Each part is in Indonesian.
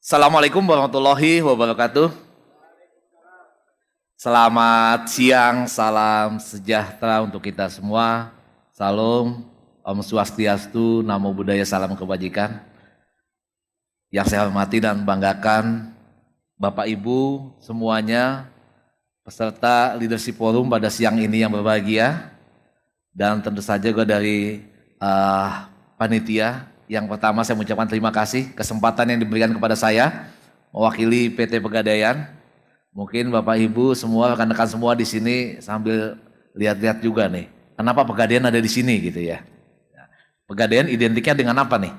Assalamualaikum warahmatullahi wabarakatuh. Selamat siang, salam sejahtera untuk kita semua. Salam, Om Swastiastu, Namo Buddhaya, salam kebajikan. Yang saya hormati dan banggakan Bapak Ibu semuanya, peserta Leadership Forum pada siang ini yang berbahagia. Dan tentu saja juga dari panitia. Yang pertama saya mengucapkan terima kasih kesempatan yang diberikan kepada saya mewakili PT Pegadaian. Mungkin Bapak Ibu semua rekan-rekan semua di sini sambil lihat-lihat juga nih, kenapa Pegadaian ada di sini gitu ya. Pegadaian identiknya dengan apa nih?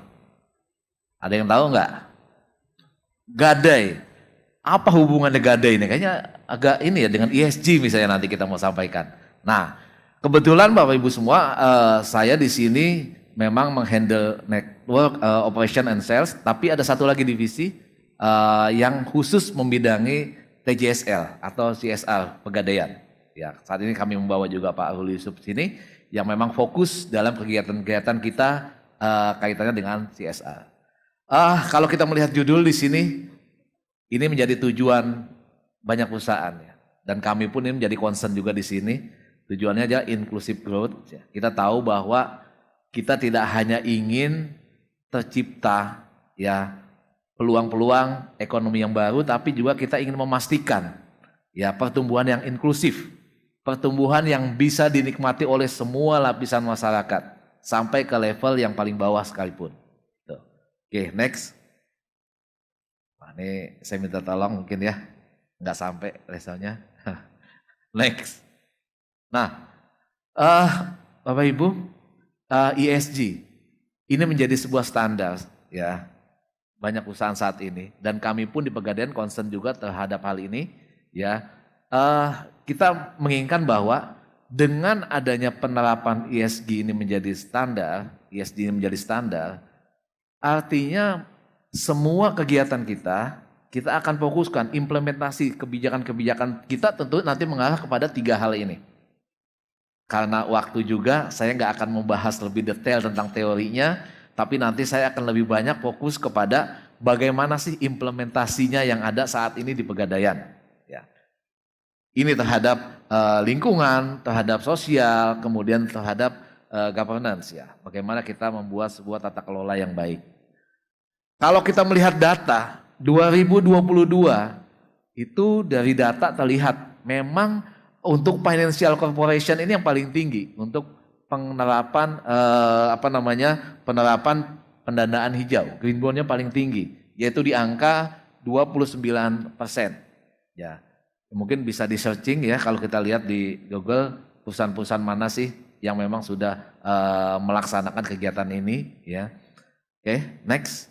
Ada yang tahu nggak? Gadai. Apa hubungannya gadai ini? Kayaknya agak ini ya dengan ESG misalnya nanti kita mau sampaikan. Nah, kebetulan Bapak Ibu semua, saya di sini memang menghandle network operation and sales, tapi ada satu lagi divisi yang khusus membidangi TJSL atau CSR Pegadaian. Ya, saat ini kami membawa juga Pak Ruli Yusuf sini yang memang fokus dalam kegiatan-kegiatan kita kaitannya dengan CSR. Kalau kita melihat judul di sini, ini menjadi tujuan banyak perusahaan ya, dan kami pun ini menjadi concern juga di sini. Tujuannya adalah inclusive growth. Kita tahu bahwa kita tidak hanya ingin tercipta ya peluang-peluang ekonomi yang baru, tapi juga kita ingin memastikan ya pertumbuhan yang inklusif, pertumbuhan yang bisa dinikmati oleh semua lapisan masyarakat sampai ke level yang paling bawah sekalipun. Tuh. Oke, next. Nah, ini saya minta tolong mungkin ya, nggak sampai levelnya. Next. Nah, Bapak Ibu, ESG ini menjadi sebuah standar ya banyak perusahaan saat ini, dan kami pun di Pegadaian concern juga terhadap hal ini ya. Kita menginginkan bahwa dengan adanya penerapan ESG ini menjadi standar, artinya semua kegiatan kita akan fokuskan implementasi kebijakan-kebijakan kita tentu nanti mengarah kepada 3 hal ini. Karena waktu juga saya nggak akan membahas lebih detail tentang teorinya, tapi nanti saya akan lebih banyak fokus kepada bagaimana sih implementasinya yang ada saat ini di Pegadaian. Ya. Ini terhadap lingkungan, terhadap sosial, kemudian terhadap governance ya. Bagaimana kita membuat sebuah tata kelola yang baik. Kalau kita melihat data 2022 itu dari data terlihat memang untuk financial corporation ini yang paling tinggi untuk penerapan penerapan pendanaan hijau, green bond-nya paling tinggi, yaitu di angka 29%. Ya, mungkin bisa di searching ya kalau kita lihat di Google perusahaan-perusahaan mana sih yang memang sudah melaksanakan kegiatan ini ya. Oke, next.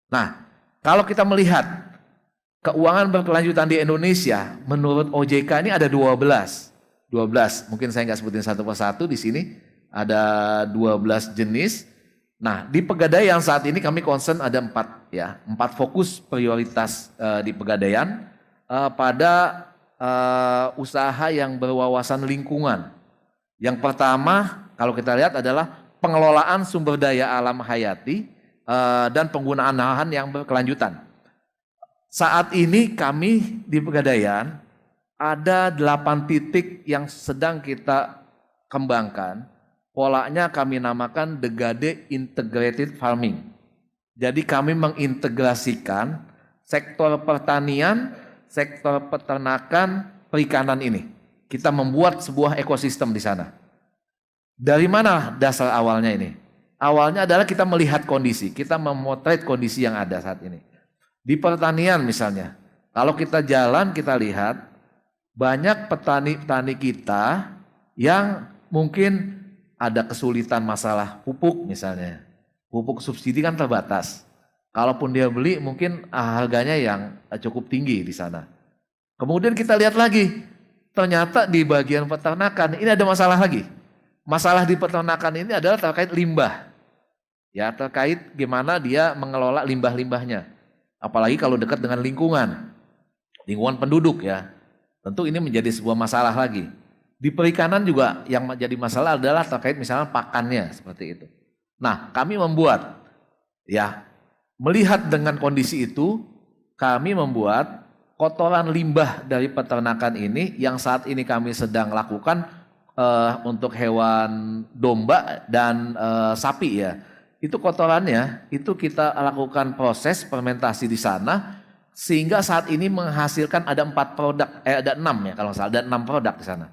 Nah, kalau kita melihat keuangan berkelanjutan di Indonesia, menurut OJK ini ada 12. Mungkin saya nggak sebutin satu persatu di sini. Ada 12 jenis. Nah, di Pegadaian saat ini kami concern ada 4 ya. 4 fokus prioritas di Pegadaian pada usaha yang berwawasan lingkungan. Yang pertama, kalau kita lihat adalah pengelolaan sumber daya alam hayati dan penggunaan lahan yang berkelanjutan. Saat ini kami di Pegadaian ada 8 titik yang sedang kita kembangkan. Polanya kami namakan Degade Integrated Farming. Jadi kami mengintegrasikan sektor pertanian, sektor peternakan, perikanan ini. Kita membuat sebuah ekosistem di sana. Dari mana dasar awalnya ini? Awalnya adalah kita melihat kondisi, kita memotret kondisi yang ada saat ini. Di pertanian misalnya, kalau kita jalan kita lihat banyak petani-petani kita yang mungkin ada kesulitan masalah pupuk misalnya. Pupuk subsidi kan terbatas. Kalaupun dia beli mungkin harganya yang cukup tinggi di sana. Kemudian kita lihat lagi, ternyata di bagian peternakan ini ada masalah lagi. Masalah di peternakan ini adalah terkait limbah. Ya, terkait gimana dia mengelola limbah-limbahnya. Apalagi kalau dekat dengan lingkungan penduduk ya. Tentu ini menjadi sebuah masalah lagi. Di perikanan juga yang menjadi masalah adalah terkait misalnya pakannya seperti itu. Nah, kami membuat ya Melihat dengan kondisi itu, kami membuat kotoran limbah dari peternakan ini yang saat ini kami sedang lakukan untuk hewan domba dan sapi ya. Itu kotorannya, itu kita lakukan proses fermentasi di sana sehingga saat ini menghasilkan ada 4 produk, ada 6 ya kalau nggak salah, ada 6 produk di sana.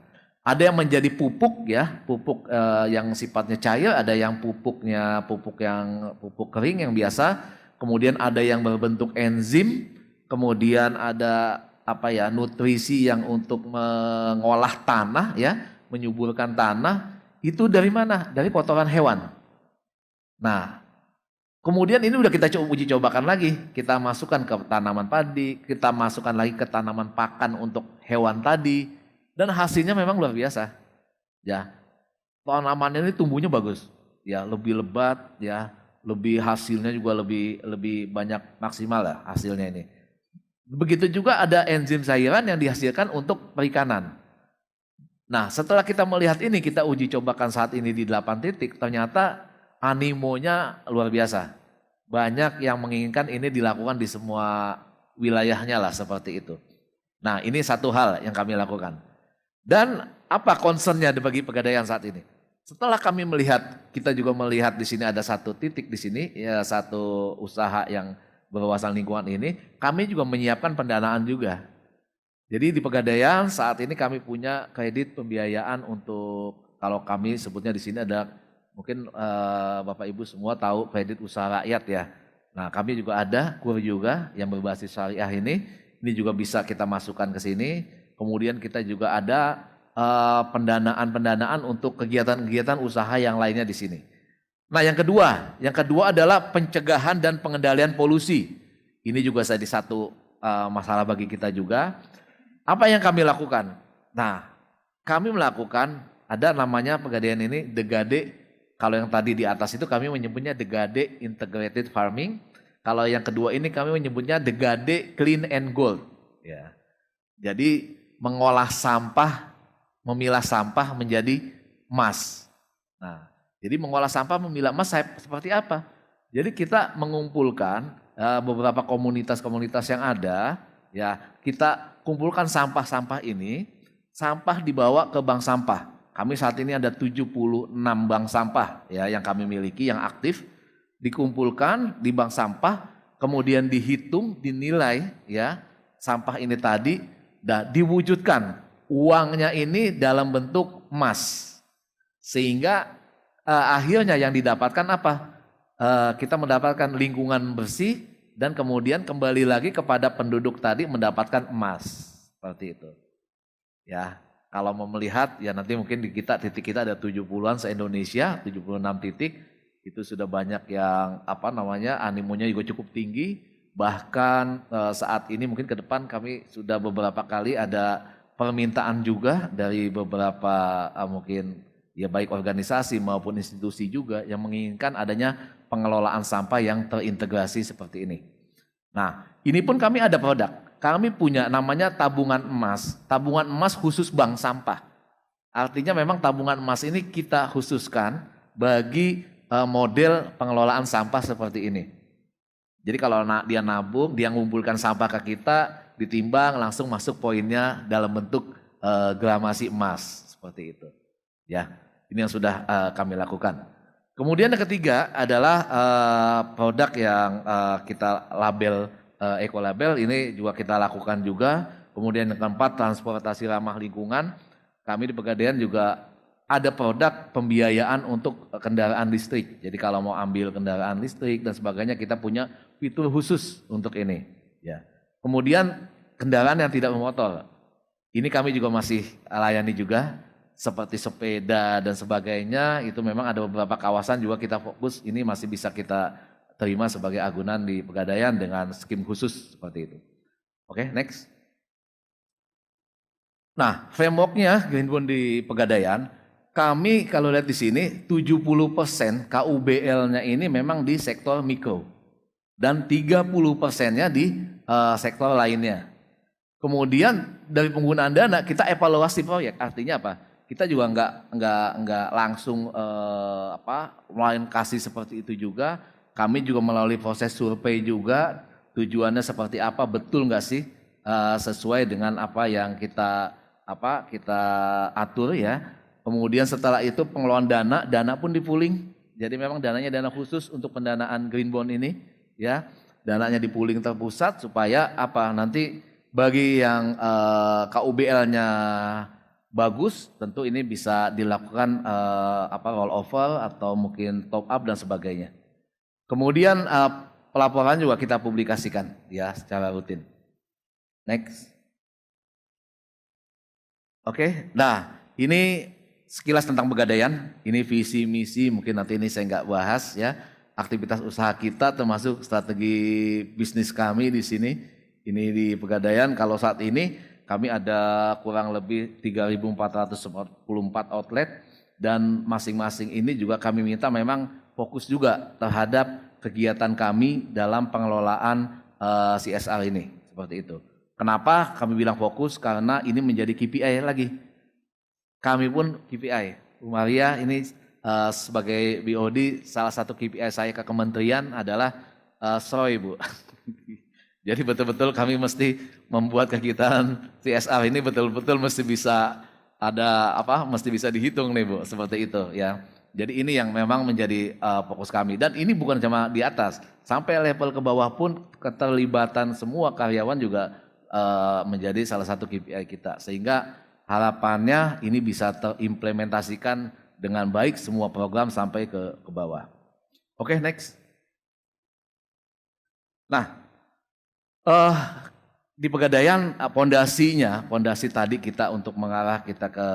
Ada yang menjadi pupuk ya, pupuk yang sifatnya cair, ada yang pupuknya pupuk kering yang biasa, kemudian ada yang berbentuk enzim, kemudian ada apa ya, nutrisi yang untuk mengolah tanah ya, menyuburkan tanah. Itu dari mana? Dari kotoran hewan. Nah, kemudian ini udah kita uji cobakan lagi. Kita masukkan ke tanaman padi, kita masukkan lagi ke tanaman pakan untuk hewan tadi, dan hasilnya memang luar biasa. Ya, tanaman ini tumbuhnya bagus. Ya, lebih lebat, ya, lebih hasilnya juga lebih banyak maksimal ya hasilnya ini. Begitu juga ada enzim cairan yang dihasilkan untuk perikanan. Nah, setelah kita melihat ini, kita uji cobakan saat ini di 8 titik, ternyata animonya luar biasa. Banyak yang menginginkan ini dilakukan di semua wilayahnya lah seperti itu. Nah, ini satu hal yang kami lakukan. Dan apa concernnya bagi Pegadaian saat ini? Setelah kami melihat, kita juga melihat di sini ada satu titik di sini, ya satu usaha yang berwawasan lingkungan ini, kami juga menyiapkan pendanaan juga. Jadi di Pegadaian saat ini kami punya kredit pembiayaan untuk, kalau kami sebutnya di sini ada, mungkin Bapak Ibu semua tahu kredit usaha rakyat ya. Nah, kami juga ada KUR juga yang berbasis syariah ini juga bisa kita masukkan ke sini. Kemudian kita juga ada pendanaan untuk kegiatan-kegiatan usaha yang lainnya di sini. Nah, yang kedua adalah pencegahan dan pengendalian polusi. Ini juga jadi satu masalah bagi kita juga. Apa yang kami lakukan? Nah, kami melakukan, ada namanya Pegadaian ini Degade. Kalau yang tadi di atas itu kami menyebutnya Degade Integrated Farming. Kalau yang kedua ini kami menyebutnya Degade Clean and Gold. Ya. Jadi mengolah sampah, memilah sampah menjadi emas. Nah, jadi mengolah sampah memilah emas seperti apa? Jadi kita mengumpulkan beberapa komunitas-komunitas yang ada, ya kita kumpulkan sampah-sampah ini, sampah dibawa ke bank sampah. Kami saat ini ada 76 bank sampah ya yang kami miliki yang aktif, dikumpulkan di bank sampah, kemudian dihitung, dinilai ya sampah ini tadi dan diwujudkan uangnya ini dalam bentuk emas. Sehingga akhirnya yang didapatkan apa? Kita mendapatkan lingkungan bersih dan kemudian kembali lagi kepada penduduk tadi mendapatkan emas. Seperti itu. Ya. Kalau mau melihat ya nanti mungkin di titik kita ada 70-an se-Indonesia, 76 titik. Itu sudah banyak yang animonya juga cukup tinggi. Bahkan saat ini mungkin ke depan kami sudah beberapa kali ada permintaan juga dari beberapa mungkin ya baik organisasi maupun institusi juga yang menginginkan adanya pengelolaan sampah yang terintegrasi seperti ini. Nah, ini pun kami ada produk. Kami punya namanya tabungan emas khusus bank sampah. Artinya memang tabungan emas ini kita khususkan bagi model pengelolaan sampah seperti ini. Jadi kalau dia nabung, dia mengumpulkan sampah ke kita, ditimbang langsung masuk poinnya dalam bentuk gramasi emas seperti itu. Ya, ini yang sudah kami lakukan. Kemudian yang ketiga adalah produk yang kita label ekolabel, ini juga kita lakukan juga. Kemudian yang keempat, transportasi ramah lingkungan. Kami di Pegadaian juga ada produk pembiayaan untuk kendaraan listrik. Jadi kalau mau ambil kendaraan listrik dan sebagainya, kita punya fitur khusus untuk ini. Ya. Kemudian kendaraan yang tidak bermotor. Ini kami juga masih layani juga, seperti sepeda dan sebagainya. Itu memang ada beberapa kawasan juga kita fokus, ini masih bisa kita terima sebagai agunan di Pegadaian dengan skim khusus seperti itu. Oke, next. Nah, frameworknya Green Bond di Pegadaian, kami kalau lihat di sini 70% KUBL-nya ini memang di sektor mikro dan 30%-nya di sektor lainnya. Kemudian dari penggunaan dana kita evaluasi proyek, artinya apa? Kita juga nggak langsung kasih seperti itu juga. kami juga melalui proses survei juga, tujuannya seperti apa, betul nggak sih sesuai dengan apa yang kita atur ya. Kemudian setelah itu pengelolaan dana pun di-pooling. Jadi memang dananya dana khusus untuk pendanaan green bond ini ya. Dananya di-pooling terpusat supaya apa? Nanti bagi yang KUBL-nya bagus, tentu ini bisa dilakukan roll over atau mungkin top up dan sebagainya. Kemudian pelaporan juga kita publikasikan ya secara rutin. Next. Oke, nah ini sekilas tentang Pegadaian. Ini visi misi, mungkin nanti ini saya nggak bahas ya. Aktivitas usaha kita termasuk strategi bisnis kami di sini. Ini di Pegadaian. Kalau saat ini kami ada kurang lebih 3.444 outlet dan masing-masing ini juga kami minta memang fokus juga terhadap kegiatan kami dalam pengelolaan CSR ini, seperti itu. Kenapa kami bilang fokus? Karena ini menjadi KPI lagi. Kami pun KPI. Bu Maria ini sebagai BOD, salah satu KPI saya ke kementerian adalah SROI, Bu. Jadi betul-betul kami mesti membuat kegiatan CSR ini betul-betul mesti bisa mesti bisa dihitung nih, Bu, seperti itu ya. Jadi ini yang memang menjadi fokus kami, dan ini bukan cuma di atas, sampai level ke bawah pun keterlibatan semua karyawan juga menjadi salah satu KPI kita, sehingga harapannya ini bisa terimplementasikan dengan baik semua program sampai ke bawah. Oke, next. Nah, di Pegadaian pondasi tadi kita untuk mengarah kita ke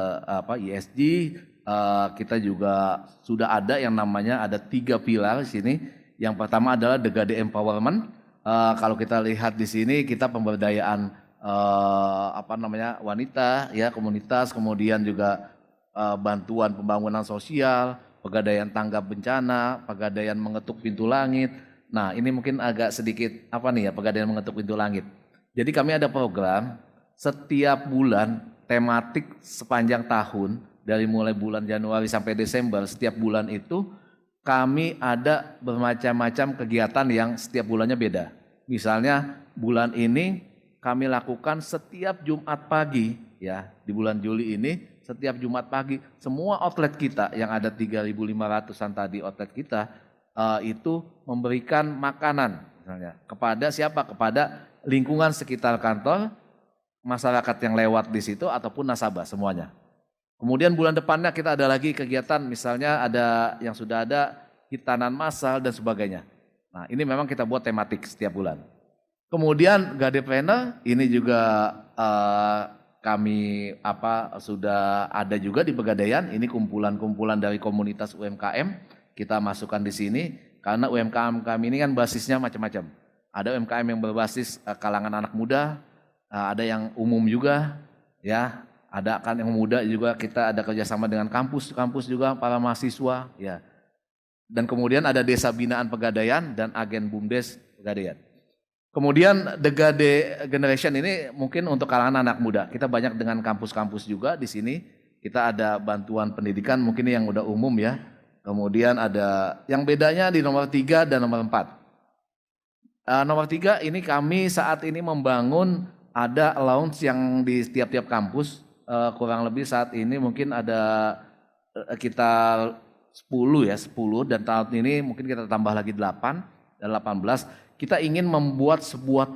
ESG, kita juga sudah ada yang namanya ada 3 pilar di sini. Yang pertama adalah The Gade Empowerment. Kalau kita lihat di sini kita pemberdayaan wanita ya, komunitas, kemudian juga bantuan pembangunan sosial, Pegadaian tanggap bencana, Pegadaian mengetuk pintu langit. Nah, ini mungkin agak sedikit Pegadaian mengetuk pintu langit. Jadi kami ada program setiap bulan tematik sepanjang tahun, dari mulai bulan Januari sampai Desember, setiap bulan itu kami ada bermacam-macam kegiatan yang setiap bulannya beda. Misalnya bulan ini kami lakukan setiap Jumat pagi ya, di bulan Juli ini setiap Jumat pagi semua outlet kita yang ada 3.500-an tadi outlet kita itu memberikan makanan misalnya kepada siapa? Kepada lingkungan sekitar kantor, masyarakat yang lewat di situ ataupun nasabah semuanya. Kemudian bulan depannya kita ada lagi kegiatan, misalnya ada yang sudah ada hitanan massal dan sebagainya. Nah, ini memang kita buat tematik setiap bulan. Kemudian Gadepreneur ini juga kami sudah ada juga di Pegadaian. Ini kumpulan-kumpulan dari komunitas UMKM kita masukkan di sini karena UMKM kami ini kan basisnya macam-macam. Ada UMKM yang berbasis kalangan anak muda, ada yang umum juga, ya. Ada kan yang muda juga, kita ada kerjasama dengan kampus juga, para mahasiswa, ya. Dan kemudian ada Desa Binaan Pegadaian dan agen BUMDes Pegadaian. Kemudian The Gade Generation ini mungkin untuk kalangan anak muda. Kita banyak dengan kampus-kampus juga di sini. Kita ada bantuan pendidikan mungkin yang udah umum ya. Kemudian ada yang bedanya di nomor 3 dan nomor 4. Nomor 3 ini kami saat ini membangun ada lounge yang di tiap-tiap kampus. Kurang lebih saat ini mungkin ada sekitar 10 dan tahun ini mungkin kita tambah lagi 8 dan 18. Kita ingin membuat sebuah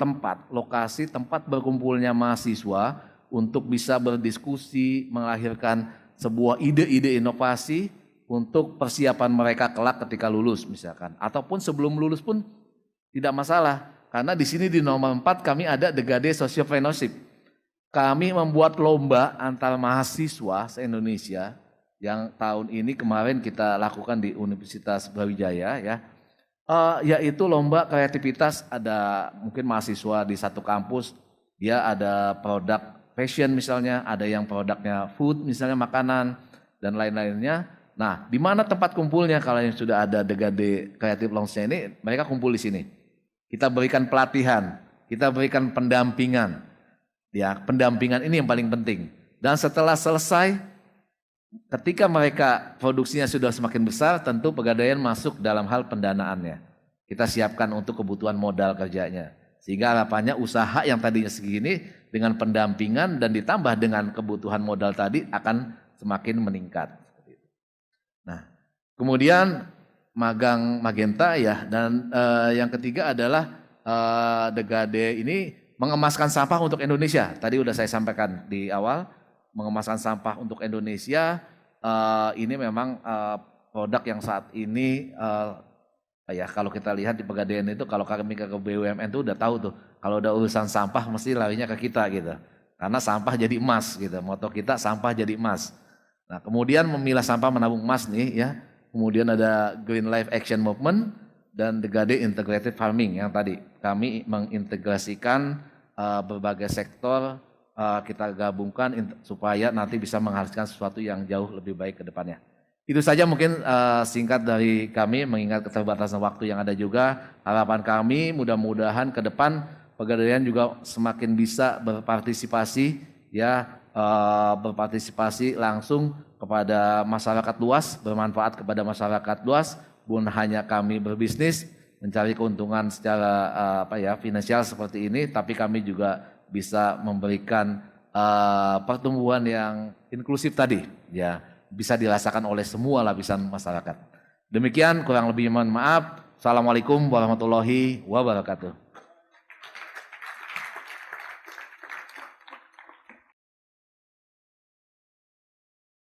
lokasi tempat berkumpulnya mahasiswa untuk bisa berdiskusi, melahirkan sebuah ide-ide inovasi untuk persiapan mereka kelak ketika lulus misalkan, ataupun sebelum lulus pun tidak masalah. Karena di sini di nomor 4 kami ada The Gade Sociopreneurship. Kami membuat lomba antar mahasiswa se-Indonesia yang tahun ini kemarin kita lakukan di Universitas Brawijaya ya. Yaitu lomba kreativitas. Ada mungkin mahasiswa di satu kampus, dia ada produk fashion misalnya, ada yang produknya food misalnya makanan dan lain-lainnya. Nah, di mana tempat kumpulnya? Kalau yang sudah ada The Gade Creative Lounge-nya ini, mereka kumpul di sini. Kita berikan pelatihan, kita berikan pendampingan. Ya, pendampingan ini yang paling penting. Dan setelah selesai, ketika mereka produksinya sudah semakin besar, tentu Pegadaian masuk dalam hal pendanaannya. kita siapkan untuk kebutuhan modal kerjanya. Sehingga harapannya usaha yang tadinya segini dengan pendampingan dan ditambah dengan kebutuhan modal tadi akan semakin meningkat. Nah, kemudian magang Magenta ya, dan yang ketiga adalah Degade ini mengemaskan sampah untuk Indonesia. Tadi udah saya sampaikan di awal, mengemaskan sampah untuk Indonesia ini memang produk yang saat ini ya kalau kita lihat di Pegadaian itu, kalau kami ke BUMN itu udah tahu tuh, kalau udah urusan sampah mesti larinya ke kita gitu. Karena sampah jadi emas gitu, moto kita sampah jadi emas. Nah kemudian memilah sampah menabung emas nih ya, kemudian ada Green Life Action Movement dan Degade Integrated Farming yang tadi kami mengintegrasikan berbagai sektor kita gabungkan supaya nanti bisa menghasilkan sesuatu yang jauh lebih baik ke depannya. Itu saja mungkin singkat dari kami mengingat keterbatasan waktu yang ada juga. Harapan kami mudah-mudahan ke depan Pegadaian juga semakin bisa berpartisipasi ya berpartisipasi langsung kepada masyarakat luas, bermanfaat kepada masyarakat luas, bukan hanya kami berbisnis mencari keuntungan secara finansial seperti ini, tapi kami juga bisa memberikan pertumbuhan yang inklusif tadi ya, bisa dirasakan oleh semua lapisan masyarakat. Demikian kurang lebih mohon maaf. Assalamualaikum warahmatullahi wabarakatuh.